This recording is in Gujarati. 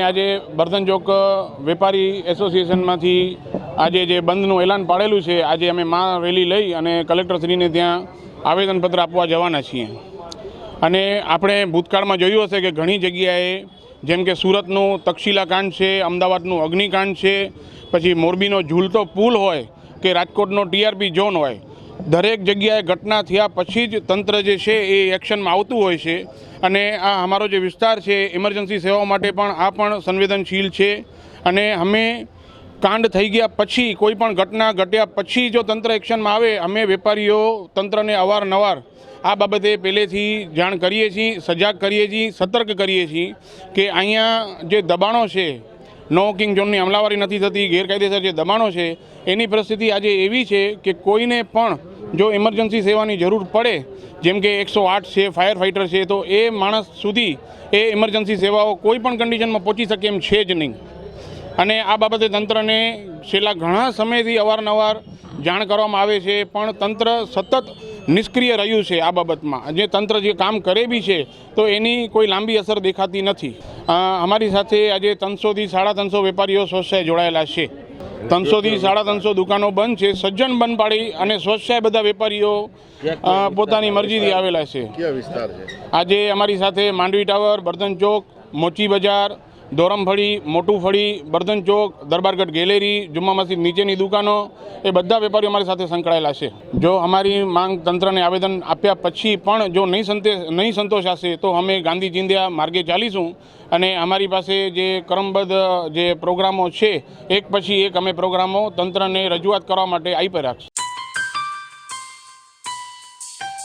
આજે બર્ધન ચોક વેપારી એસોસિએશનમાંથી આજે જે બંધનું એલાન પાડેલું છે, આજે અમે મા રેલી લઈ અને કલેક્ટરશ્રીને ત્યાં આવેદનપત્ર આપવા જવાના છીએ। અને આપણે ભૂતકાળમાં જોયું હશે કે ઘણી જગ્યાએ જેમ કે સુરતનું તક્ષશિલા કાંડ છે, અમદાવાદનું અગ્નિકાંડ છે, પછી મોરબીનો ઝૂલતો પુલ હોય કે રાજકોટનો ટીઆરપી ઝોન હોય, દરેક જગ્યાએ ઘટના થયા પછી જ તંત્ર જે છે એ એક્શનમાં આવતું હોય છે। અને આ અમારો જે વિસ્તાર છે ઇમરજન્સી સેવાઓ માટે પણ આ પણ સંવેદનશીલ છે। અને અમે કાંડ થઈ ગયા પછી કોઈ પણ ઘટના ઘટ્યા પછી જો તંત્ર એક્શનમાં આવે, અમે વેપારીઓ તંત્રને અવારનવાર આ બાબતે પહેલેથી જાણ કરીએ છીએ, સજાગ કરીએ છીએ, સતર્ક કરીએ છીએ કે અહીંયા જે દબાણો છે, નો વોકિંગ ઝોનની અમલાવારી નથી થતી, ગેરકાયદેસર જે દબાણો છે એની પરિસ્થિતિ આજે એવી છે કે કોઈને પણ જો ઇમરજન્સી સેવાની જરૂર પડે, જેમ કે 108 છે, ફાયર ફાઇટર છે, તો એ માણસ સુધી એ ઇમરજન્સી સેવાઓ કોઈ પણ કન્ડિશનમાં પહોંચી શકે એમ છે જ નહીં। અને આ બાબતે તંત્રને છેલ્લા ઘણા સમયથી અવારનવાર જાણ કરવામાં આવે છે, પણ તંત્ર સતત નિષ્ક્રિય રહ્યું છે આ બાબતમાં। જે તંત્ર જે કામ કરે બી છે તો એની કોઈ લાંબી અસર દેખાતી નથી। અમારી સાથે આજે 300થી 350 વેપારીઓ સ્વચ્છાએ જોડાયેલા છે। 300થી 350 દુકાનો બંધ છે, સજ્જન બંધ પાડી અને સ્વચ્છાએ બધા વેપારીઓ પોતાની મરજીથી આવેલા છે। આજે અમારી સાથે માંડવી ટાવર, બર્ધન ચોક, મોચી બજાર, દોરમફળી, મોટું ફળી, બર્ધન ચોક, દરબારગઢ ગેલેરી, જુમ્મા મસ્જિદ નીચેની દુકાનો, એ બધા વેપારીઓ અમારી સાથે સંકળાયેલા છે। જો અમારી માંગ તંત્રને આવેદન આપ્યા પછી પણ જો નહીં સંતોષાશે તો અમે ગાંધી ચિંધ્યા માર્ગે ચાલીશું। અને અમારી પાસે જે ક્રમબદ્ધ જે પ્રોગ્રામો છે, એક પછી એક અમે પ્રોગ્રામો તંત્રને રજૂઆત કરવા માટે આપ્યા રાખશું।